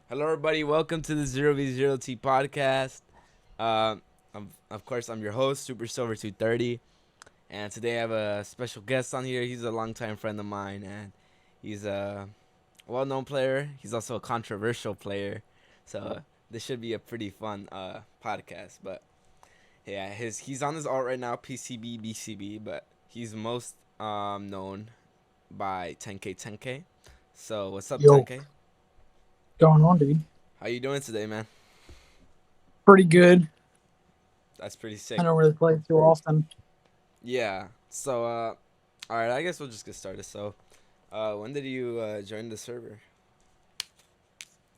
Hello, everybody. Welcome to the 0v0T podcast. Of course, I'm your host, Super Silver 230, and today I have a special guest on here. He's a longtime friend of mine, and he's a well-known player. He's also a controversial player, so this should be a pretty fun podcast. But yeah, he's on his alt right now, PCB BCB, but he's most known by 10K 10K. So what's up, Yo, 10K? going on, dude? How you doing today, man? Pretty good. That's pretty I sick. don't really play too often. Yeah. So, all right. I guess we'll just get started. So, when did you join the server?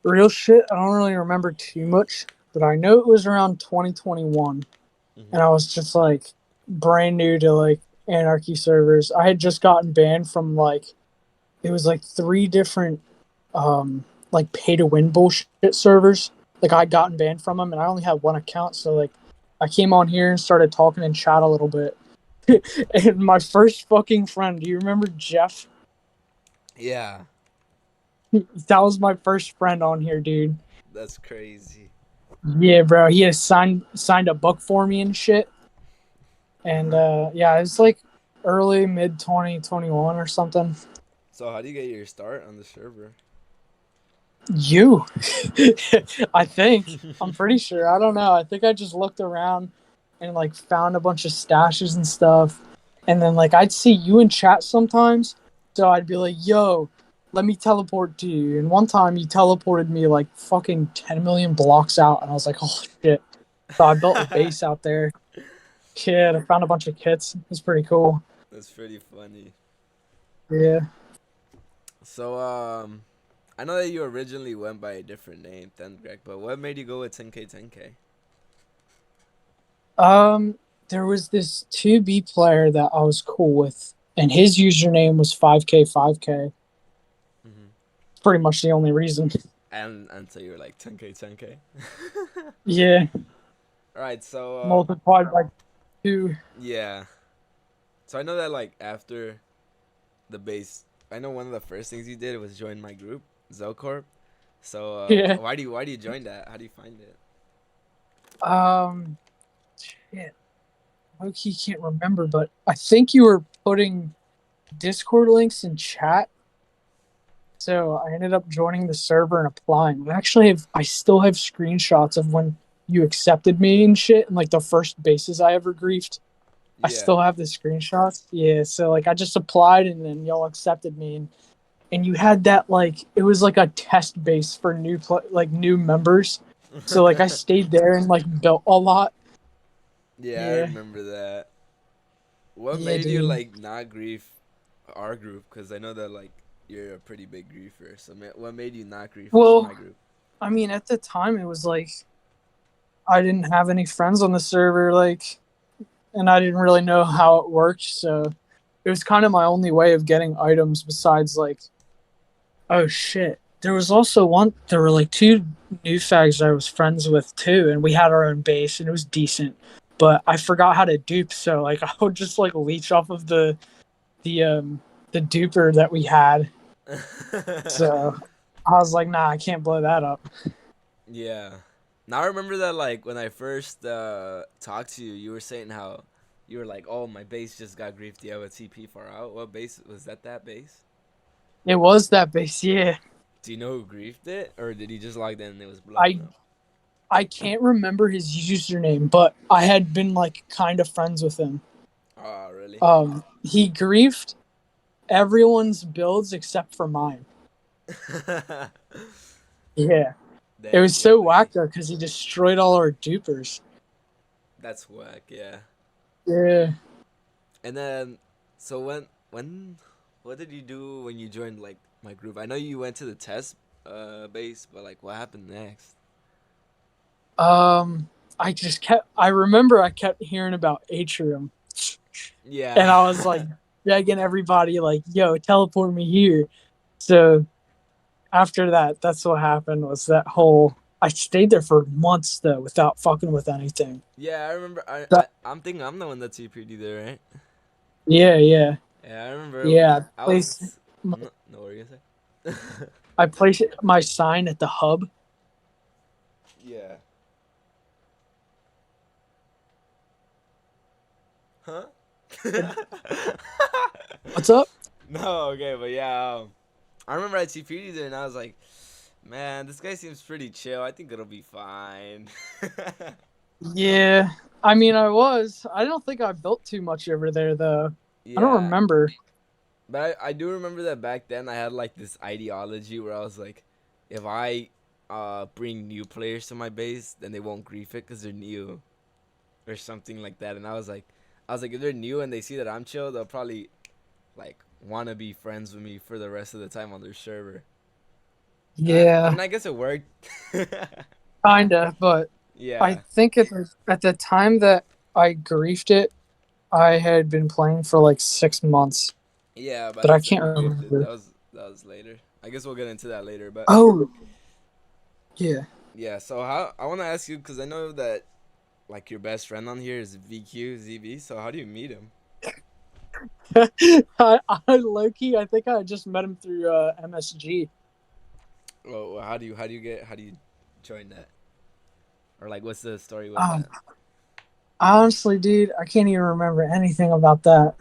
Real shit, I don't really remember too much, but I know it was around 2021, Mhm. and I was just like brand new to like Anarchy servers. I had just gotten banned from like it was like three different like pay to win bullshit servers. Like I'd gotten banned from them, and I only had one account, so like I came on here and started talking in chat a little bit. And my first fucking friend, do you remember Jeff? Yeah, That was my first friend on here, dude. that's crazy. Yeah, bro. He had signed a book for me and shit. And yeah, it was like early mid 2021 or something. So, how do you get your start on the server? You, I think. I'm pretty sure. I don't know. I think I just looked around and like found a bunch of stashes and stuff. And then like I'd see you in chat sometimes. So I'd be like, yo, let me teleport to you. And one time you teleported me like fucking 10 million blocks out. And I was like, oh shit. So I built a base out there. Kid, I found a bunch of kits. It was pretty cool. That's pretty funny. Yeah. So, I know that you originally went by a different name than Greg, but what made you go with 10K 10K? Um, there was this 2B player that I was cool with, and his username was 5K 5K. Mm-hmm. Pretty much the only reason. And so you were like 10K 10K. Yeah, All right. So, multiplied by two. yeah. So I know that like after the base, I know one of the first things you did was join my group, Zelcorp. So Yeah. why do you join that? How do you find it? Um, shit. Low-key can't remember, but I think you were putting Discord links in chat. So I ended up joining the server and applying. I still have screenshots of when you accepted me and shit, and like the first bases I ever griefed. I Yeah. still have the screenshots. Yeah, so like I just applied and then y'all accepted me and you had that like it was like a test base for new members. So like I stayed there and like built a lot. Yeah, I Yeah. remember that. What Yeah, made you dude. like not grief our group? Because I know that like you're a pretty big griefer. So what made you not grief my Well, group? I mean at the time it was like I didn't have any friends on the server like and I didn't really know how it worked, so it was kind of my only way of getting items besides like oh shit. There was also one. There were like two new fags I was friends with too, and we had our own base, and it was decent. But I forgot how to dupe, so like I would just like leech off of the the duper that we had. So I was like, nah, I can't blow that up. Yeah. Now I remember that like when I first talked to you, you were saying how you were like, "Oh, my base just got griefed. You have a TP far out." What base was that? That base? It was that base, yeah. Do you know who griefed it, or did he just log in and it was blown I up? I can't remember his username, but I had been like kind of friends with him. Oh, really? He griefed everyone's builds except for mine. Yeah. It Damn, was he got so lucky. whack though because he destroyed all our dupers. That's whack. Yeah. Yeah. And then, so what did you do when you joined like my group? I know you went to the test base, but like, what happened next? Um, I remember I kept hearing about Atrium, Yeah. and I was like begging everybody, like, "Yo, teleport me here." So after that, that's what happened. Was that whole? I stayed there for months though, without fucking with anything. Yeah, I remember. That, I'm thinking I'm the one that's TP'd you there, right? yeah, yeah, Yeah, I remember. yeah. I was. No, what were you gonna say? I placed my sign at the hub, Yeah. Huh? What's up? No, okay, but yeah, I remember I TP'd it and I was like, man, this guy seems pretty chill. I think it'll be fine. Yeah, I mean, I was. I don't think I built too much over there though. I don't Yeah, remember. but I do remember that back then I had like this ideology where I was like, if I bring new players to my base, then they won't grief it because they're new or something like that. And I was like, if they're new and they see that I'm chill, they'll probably like want to be friends with me for the rest of the time on their server. I Yeah, mean, I guess it worked. kinda, but I Yeah, think at the time that I griefed it, I had been playing for like 6 months, yeah. By but the I time can't you griefed it, remember. that was later. I guess we'll get into that later. But Oh, yeah. yeah, so how I want to ask you because I know that like your best friend on here is VQZB. So how do you meet him? I low key, I think I just met him through MSG. Well, how do you join that? Or like, what's the story with Um, that? Honestly, dude, I can't even remember anything about that.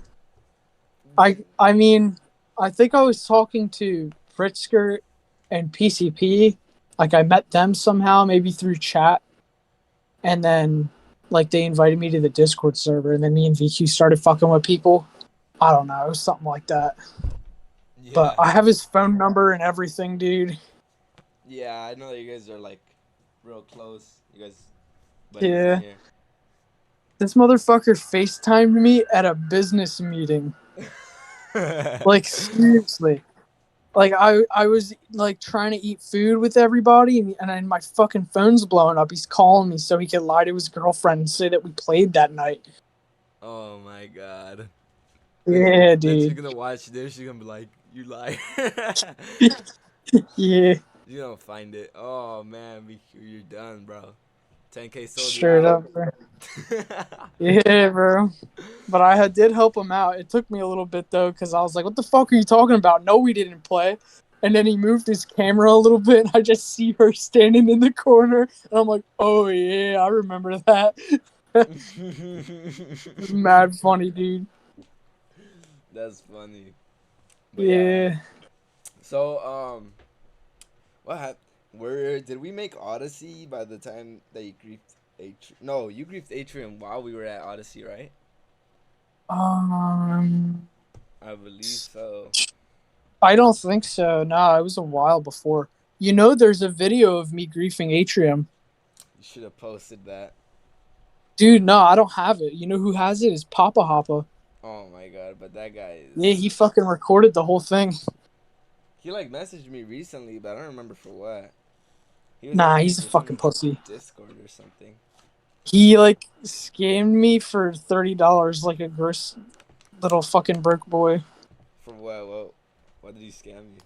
I mean, I think I was talking to Pritzker and PCP. Like I met them somehow, maybe through chat, and then like they invited me to the Discord server, and then me and VQ started fucking with people. I don't know, it was something like that. But Yeah, I have his phone number and everything, dude. yeah. I know that you guys are like real close. You guys buddies on Yeah, here. this motherfucker FaceTimed me at a business meeting. Like seriously. Like I was like trying to eat food with everybody, and then my fucking phone's blowing up. He's calling me so he could lie to his girlfriend and say that we played that night. Oh my god. Yeah, Then she's dude. gonna watch this. She's gonna be like, "You lie." Yeah, You don't find it. Oh man, you're done, bro. 10K sold you straight out. up, bro. Yeah, bro. But did help him out. It took me a little bit though, because I was like, "What the fuck are you talking about?" No, we didn't play. And then he moved his camera a little bit, and I just see her standing in the corner, and I'm like, "Oh yeah, I remember that." It was mad funny, dude. That's funny. But yeah. Yeah. So what happened? Where did we make Odyssey by the time that you griefed Atrium? No, you griefed Atrium while we were at Odyssey, right? Um, I believe so. I don't think so. Nah, it was a while before. You know, there's a video of me griefing Atrium. You should have posted that. Dude, no, I don't have it. You know who has it? Is Papa Hoppa. Oh my god, but that guy Yeah, is. he fucking recorded the whole thing. He like messaged me recently, but I don't remember for what. He was Nah, asking me he's a for fucking some pussy. Discord or something. He like scammed me for $30 like a gross little fucking broke boy. For what? What did he scam you?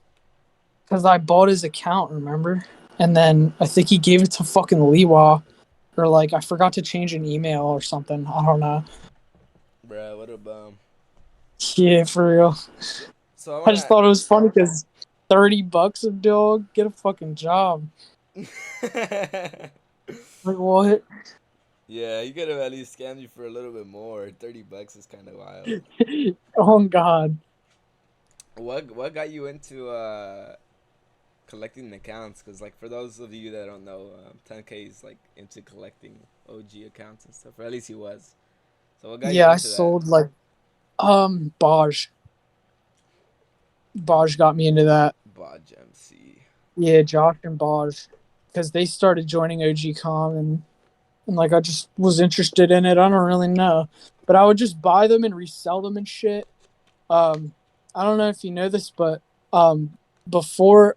Because I bought his account, remember? And then I think he gave it to fucking Liwa. Or like I forgot to change an email or something. I don't know. Bruh, what a bum. Yeah, for real. So I I just wanna. thought it was funny because $30 a dog, get a fucking job. Like what? Yeah, you could have at least scammed you for a little bit more. $30 is kind of wild. Oh God. What got you into collecting accounts? Cause like for those of you that don't know, 10K is like into collecting OG accounts and stuff. Or at least he was. So what got you Yeah, I into that? sold like Baj. Baj got me into that. Bodge MC. Yeah, Josh and Baj. Because they started joining OG and like I just was interested in it. I don't really know. But I would just buy them and resell them and shit. Um I don't know if you know this, but before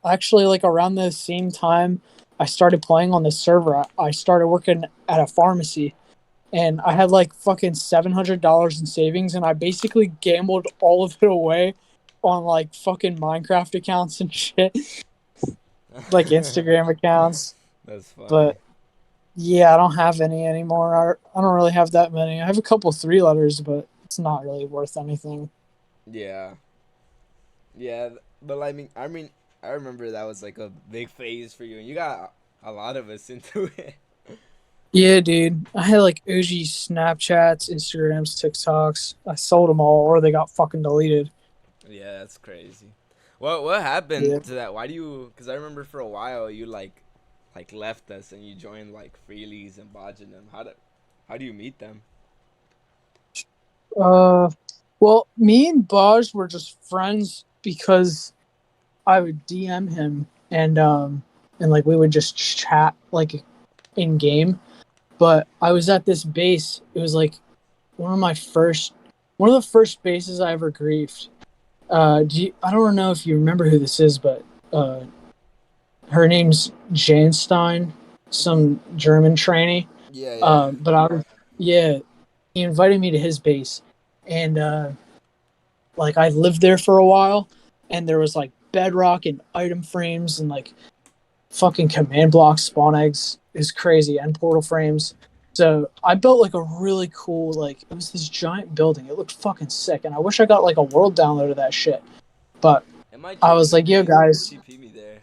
actually like around the same time I started playing on the server, I started working at a pharmacy and I had like fucking $700 in savings and I basically gambled all of it away on like fucking Minecraft accounts and shit, like Instagram accounts. That's funny. But yeah, I don't have any anymore. I don't really have that many. I have a couple three letters, but it's not really worth anything. Yeah. Yeah, but I mean, I remember that was like a big phase for you, and you got a lot of us into it. Yeah, dude. I had like OG Snapchats, Instagrams, TikToks. I sold them all, or they got fucking deleted. Yeah, that's crazy. What happened Yeah. to that? Why do you? Because I remember for a while you like left us and you joined like Freelies and Bajanum. How do you meet them? Uh, well, me and Baj were just friends because I would DM him and like we would just chat like in game. But I was at this base. It was like one of the first bases I ever griefed. I don't know if you remember who this is, but uh, her name's Janstein, Mhm. some German trainee. Yeah, yeah. But I was, yeah, he invited me to his base, and like I lived there for a while, and there was like bedrock and item frames and like fucking command block spawn eggs is crazy and portal frames. So I built like a really cool like it was this giant building. It looked fucking sick, and I wish I got like a world download of that shit. But Am I I tripping? was Or like, did yo you guys, TP me there?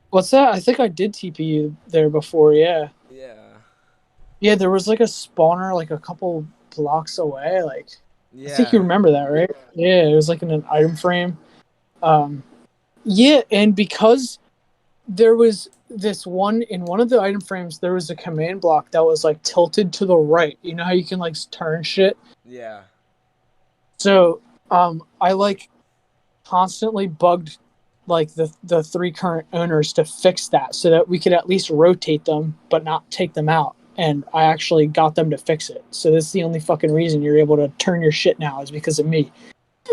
what's that? I think I did TP you there before. Yeah, Yeah. yeah. There was like a spawner like a couple blocks away. Like I think you Yeah. remember that, right? Yeah, it was like in an item frame. Um, yeah, and because there was this one in one of the item frames, there was a command block that was like tilted to the right. You know how you can like turn shit. Yeah. So I like constantly bugged like the three current owners to fix that so that we could at least rotate them but not take them out. And I actually got them to fix it. So that's the only fucking reason you're able to turn your shit now is because of me.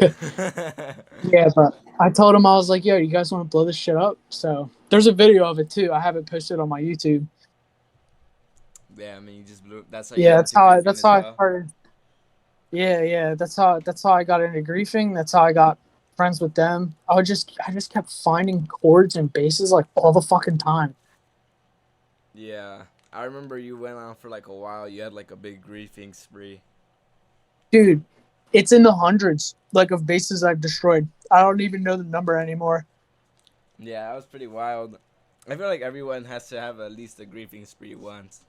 Yeah, but I told him I was like, "Yo, you guys want to blow this shit up?" So there's a video of it too. I have it posted on my YouTube. Yeah, I mean, you just blew. That's how you Yeah, got into griefing that's as how I well. started. Yeah, yeah, that's how I got into griefing. That's how I got friends with them. I just kept finding chords and basses like all the fucking time. Yeah, I remember you went on for like a while. You had like a big griefing spree. Dude, it's in the hundreds like of bases I've destroyed. I don't even know the number anymore. Yeah, that was pretty wild. I feel like everyone has to have at least a griefing spree once.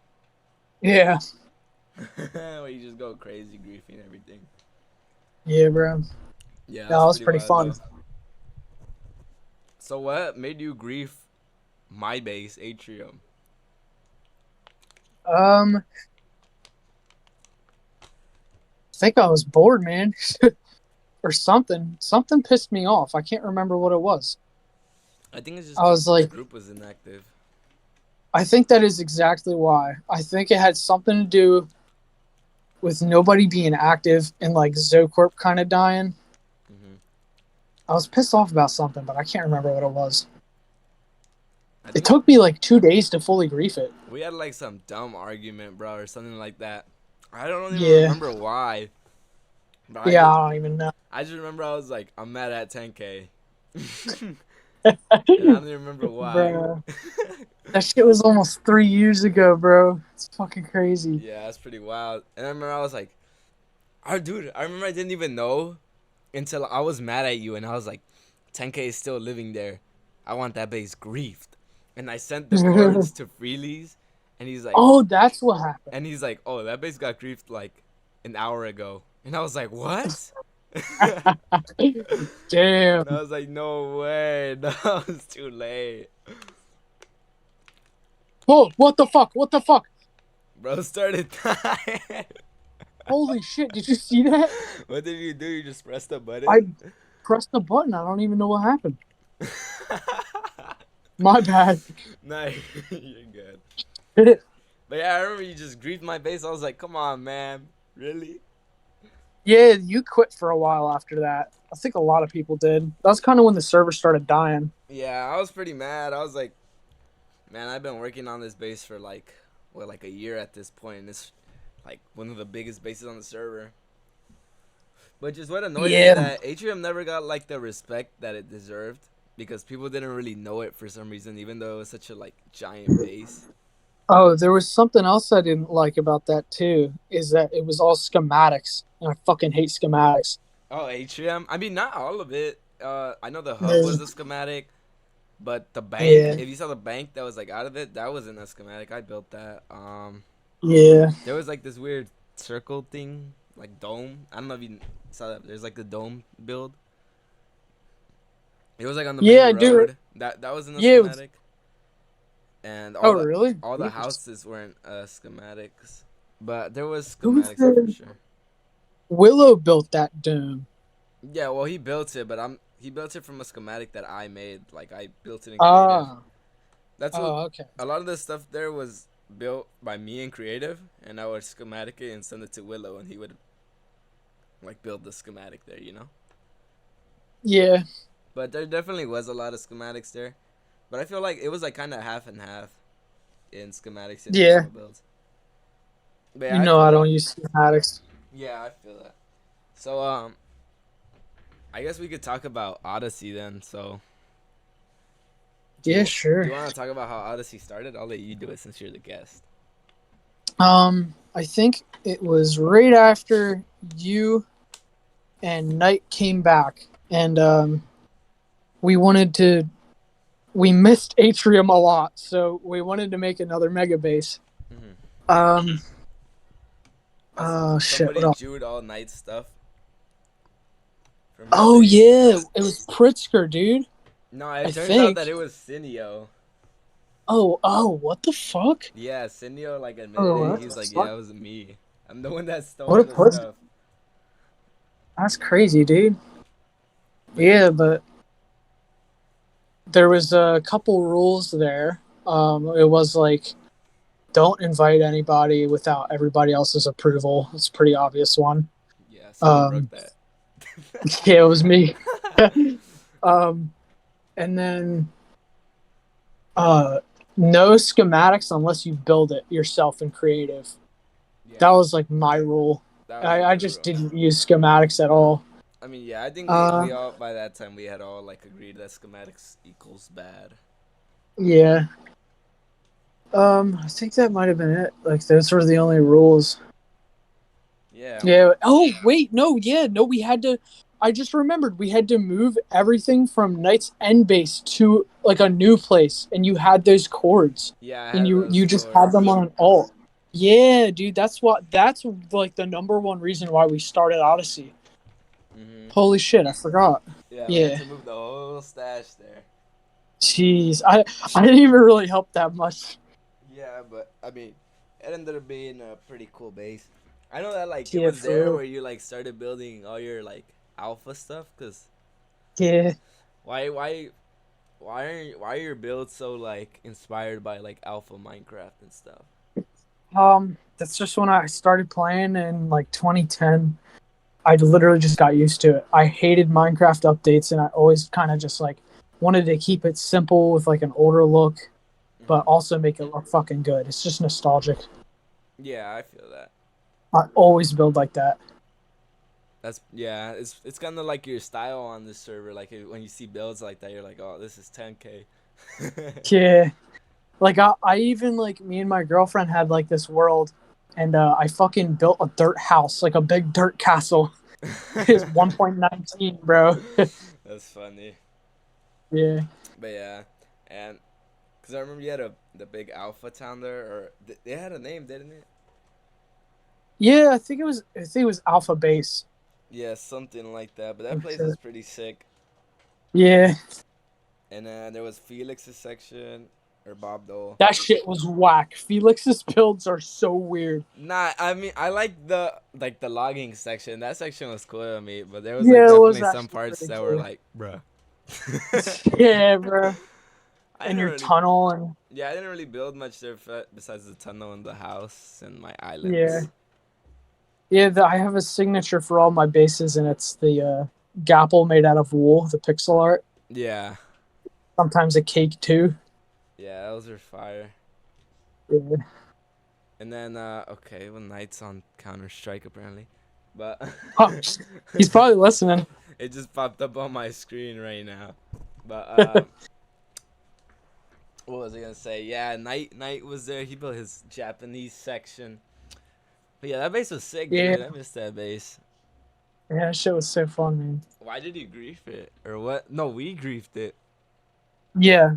Yeah. Where you just go crazy griefing everything. Yeah, bro. Yeah, That that's was pretty pretty wild fun. though. So what made you grief my base, Atrium? I think I was bored, man. Or something. Something pissed me off. I can't remember what it was. I think it's just I because was the like, group was inactive. I think that is exactly why. I think it had something to do with nobody being active and like Zocorp kind of dying. Hmm. I was pissed off about something, but I can't remember what it was. I It think took me like 2 days to fully grief it. we had like some dumb argument, bro, or something like that. I don't even Yeah. remember why, but Yeah, I don't even know. I just remember I was like, I'm mad at 10K. And I don't even remember why. Bro. That shit was almost 3 years ago, bro. It's fucking crazy. Yeah, that's pretty wild. And I remember I was like, oh, dude, I remember I didn't even know until I was mad at you and I was like, 10K is still living there. I want that base griefed. And I sent the cards to Freelies and Oh, that's what happened. he's like, oh, that base got griefed like an hour ago. And I was like, what? And I Damn. was like, no way. That was too late. Oh, what the fuck? What the fuck? Bro started dying. Holy shit, did you see that? What did you do? You just pressed the I button? pressed the button. I don't even know what happened. My bad. Nah, you're good. Did it? But yeah, I remember you just griefed my base. I was like, come on, man. Really? Yeah, you quit for a while after that. I think a lot of people did. That's kind of when the server started dying. Yeah, I was pretty mad. I was like, man, I've been working on this base for like, what, like a year at this point. And it's like one of the biggest bases on the server. But just what annoyed me Yeah. that Atrium never got like the respect that it deserved because people didn't really know it for some reason, even though it was such a like giant base. Oh, there was something else I didn't like about that too, is that it was all schematics. And I fucking hate schematics. Oh, Atrium. I mean, not all of it. I know the hub Yeah. was a schematic. But the bank, Yeah. if you saw the bank that was like out of it, that wasn't a schematic. I built that. Yeah. There was like this weird circle thing, like dome. I don't know if you saw that. There's like the dome build. It was like on the main Yeah, I do. road. That wasn't a Yeah. It was, schematic. And oh, really? all the Jeez. houses weren't schematics, but there was Who was schematics there for the sure. Willow built that dome? Yeah, well he built it, but he built it from a schematic that I made. Like I built it in creative. Ah. That's what Oh, okay. a lot of the stuff there was built by me in creative, and I would schematic it and send it to Willow, and he would like build the schematic there, you know. Yeah. But there definitely was a lot of schematics there, but I feel like it was like kind of half and half in schematics and Yeah. actual builds. But yeah, You I know feel I that. don't use schematics. Yeah, I feel that. So I guess we could talk about Odyssey then. So Yeah, do sure. you want to talk about how Odyssey started? I'll let you do it since you're the guest. I think it was right after you and Knight came back, and we wanted to. We missed Atrium a lot, so we wanted to make another mega base. Mm-hmm. Um. Also, Oh shit! What somebody else? jewed all night stuff from your Oh base. yeah, it was Pritzker, dude. No, it I turns out think. that it was Cineo. Oh, what the fuck? Yeah, Cineo like admitted Oh, it. what He was the like, "Yeah, fuck? it was me. I'm the one that What stole a the pussy. stuff." That's crazy, dude. But yeah, Yeah, but there was a couple rules there. It was like don't invite anybody without everybody else's approval. It's a pretty obvious one. yeah, someone broke Um, that. yeah, it was me. um, and then uh, no schematics unless you build it yourself in creative. That Yeah, was like my rule. that was a I good just rule. didn't use schematics at all. I mean, yeah, I think Uh, we all by that time we had all like agreed that schematics equals bad. yeah. I think that might have been it. Like those were the only rules. Yeah, Yeah. Oh wait, no, yeah, no. We had to. I just remembered we had to move everything from Knight's End base to like a new place, and you had those cords, yeah, I and had those you just had them chords. on an alt. Yeah, dude, that's what. That's like the number one reason why we started Odyssey. Mhm. Holy shit, I forgot. Yeah, we had Yeah. to move the whole stash there. Jeez, I didn't even really help that much. Yeah, but I mean, it ended up being a pretty cool base. I know that like it Yeah, was for there real. where you like started building all your like alpha stuff. Cause Yeah. why why why are your builds so like inspired by like alpha Minecraft and stuff? That's just when I started playing in like 2010. I literally just got used to it. I hated Minecraft updates, and I always kind of just like wanted to keep it simple with like an older look, but Hmm. also make it look fucking good. It's just nostalgic. Yeah, I feel that. I always build like that. That's yeah. It's kind of like your style on this server. Like when you see builds like that, you're like, oh, this is 10K. Yeah, like I even like me and my girlfriend had like this world, and I fucking built a dirt house, like a big dirt castle. It's 1.19, bro. That's funny. Yeah, But yeah, and because I remember you had the big alpha town there, or they had a name, didn't it? yeah. I think it was Alpha Base. Yeah, something like that. But that I'm place was sure. pretty sick. Yeah, And then there was Felix's section, or Bob Dole. that shit was whack. Felix's builds are so weird. Nah, I mean I like the logging section. That section was cool to me, but there was like Yeah, it was definitely some actually parts pretty that were cool. like, bruh. Yeah, bro. I And didn't your really, tunnel and yeah, I didn't really build much there besides the tunnel and the house and my yeah, islands. yeah. I have a signature for all my bases, and it's the gapple made out of wool, the pixel art. Yeah, Sometimes a cake too. yeah, those are fire. Yeah. And then okay, well, Knight's on Counter Strike apparently, but Oh, he's probably listening. it just popped up on my screen right now. But what was I gonna say? Yeah, Knight was there. He built his Japanese section. But yeah, that base was sick, Yeah, dude. I missed that base. yeah. That shit was so fun, man. Why did you grief it or what? No, we griefed it. Yeah,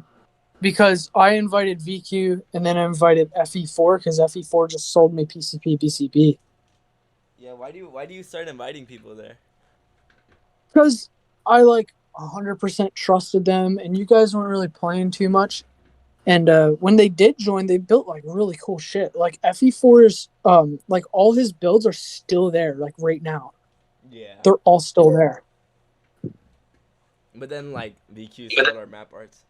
because I invited VQ and then I invited FE4 because FE4 just sold me PCP BCB. Yeah, why do you start inviting people there? Because I like 100% trusted them, and you guys weren't really playing too much. And when they did join, they built like really cool shit. Like FE4's, like all his builds are still there, like right now. Yeah. They're all still there. But then like VQ stole our map arts.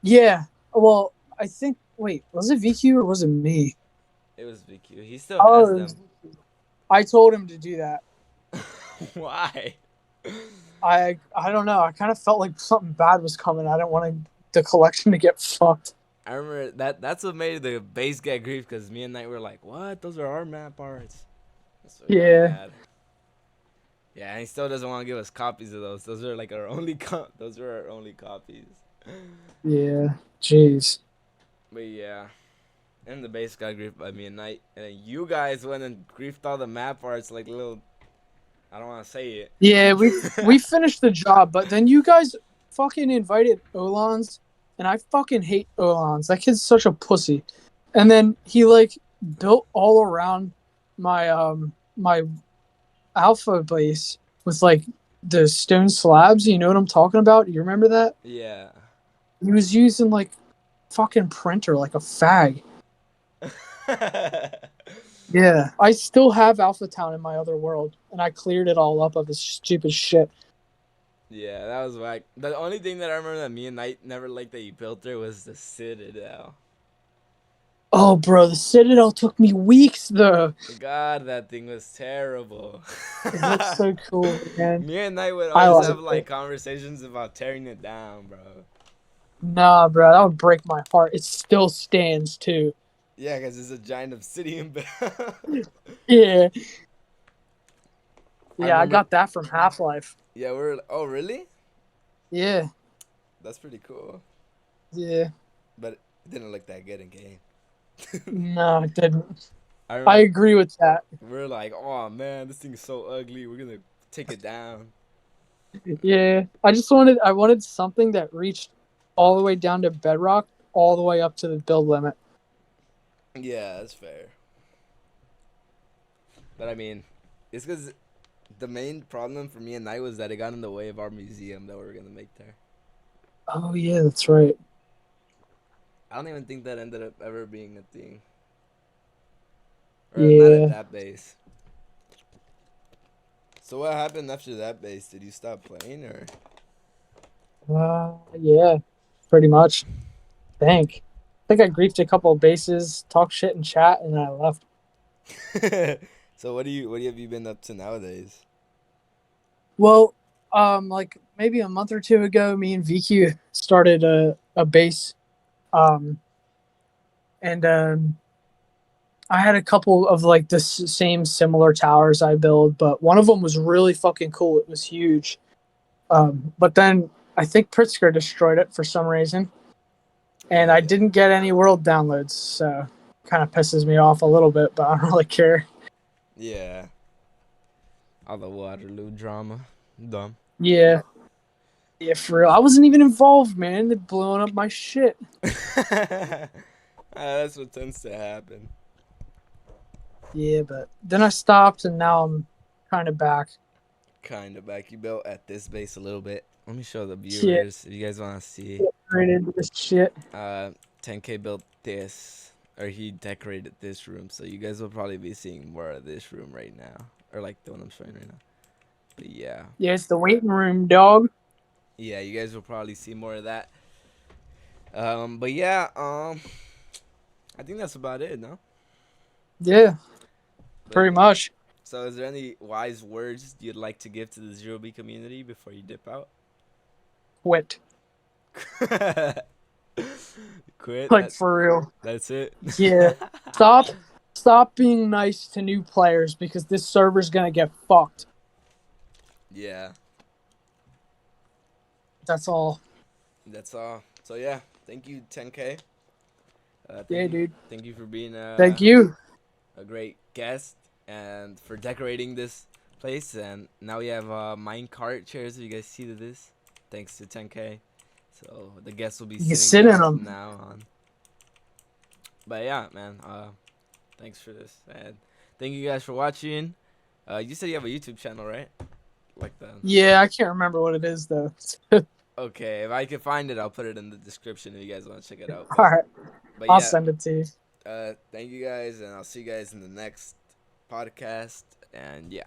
Yeah. Well, I think. Wait, was it VQ or was it me? It was VQ. He still has Oh, them. I told him to do that. Why? I don't know. I kind of felt like something bad was coming. I didn't want the collection to get fucked. I remember that's what made the base get grief because me and Knight were like, "What? Those are our map arts." So we got Yeah. mad. Yeah, and he still doesn't want to give us copies of those. Those are like our only those were our only copies. Yeah. Jeez. But yeah, and the base got griefed by me and Knight, and then you guys went and griefed all the map arts like little. I don't want to say it. Yeah, we finished the job, but then you guys fucking invited Olans, and I fucking hate Olans. That kid's such a pussy. And then he like built all around my alpha base with like the stone slabs. You know what I'm talking about? You remember that? Yeah. He was using like fucking printer like a fag. Yeah, I still have Alpha Town in my other world, and I cleared it all up of his stupid shit. Yeah, that was whack. The only thing that I remember that me and Knight never liked that you built there was the Citadel. Oh, bro, the Citadel took me weeks though. God, that thing was terrible. It looks so cool, man. Me and Knight would I always like have like it. conversations about tearing it down, bro. Nah, bro, that would break my heart. It still stands too. Yeah, because it's a giant obsidian bell. Yeah, I yeah, I remember. got that from Half Life. Yeah, we're. Oh, really? Yeah, That's pretty cool. yeah. But it didn't look that good in game. No, it didn't. I I remember agree with that. we're like, oh man, this thing's so ugly. We're gonna take it down. Yeah, I wanted something that reached all the way down to bedrock, all the way up to the build limit. Yeah, that's fair. But I mean, it's because the main problem for me and Knight was that it got in the way of our museum that we were gonna make there. Oh yeah, that's right. I don't even think that ended up ever being a thing, or not at Yeah. that base. So what happened after that base? Did you stop playing or? Yeah, pretty much. I think I griefed a couple of bases, talked shit in chat, and then I left. So what have you been up to nowadays? Well, like maybe a month or two ago, me and VQ started a base, um, and I had a couple of like the same similar towers I build, but one of them was really fucking cool. It was huge. But then I think Pritzker destroyed it for some reason, and I Yeah. didn't get any world downloads, so kind of pisses me off a little bit, but I don't really care. Yeah. All the Waterloo drama. Dumb. Yeah, yeah, for real. I wasn't even involved, man. They're blowing up my shit. That's what tends to happen. Yeah, but then I stopped, and now I'm kind of back. Kind of back. You built at this base a little bit. Let me show the Yeah, viewers if you guys want to see. right into this shit. Uh, 10K built this, or he decorated this room. So you guys will probably be seeing more of this room right now, or like the one I'm showing right now. But yeah, Yeah, it's the waiting room, dog. yeah, you guys will probably see more of that. But yeah, I think that's about it, no? Yeah, But pretty much. so, is there any wise words you'd like to give to the Zero B community before you dip out? Quit. Quit. Like for real. That's it. Yeah. Stop stop being nice to new players because this server's gonna get fucked. Yeah, That's all. that's all. So yeah, thank you 10K. Yeah, dude. Thank you for being Thank you. a great guest and for decorating this place. And now we have mine cart chairs. If you guys see this, thanks to 10K. So the guests will be You can sitting sit in down from them. now on. But yeah, man. Thanks for this, and thank you guys for watching. You said you have a YouTube channel, right? Like the Yeah, I can't remember what it is though. Okay, if I can find it, I'll put it in the description if you guys want to check it out. All right, But I'll yeah, send it to you. thank you guys, and I'll see you guys in the next podcast. And yeah.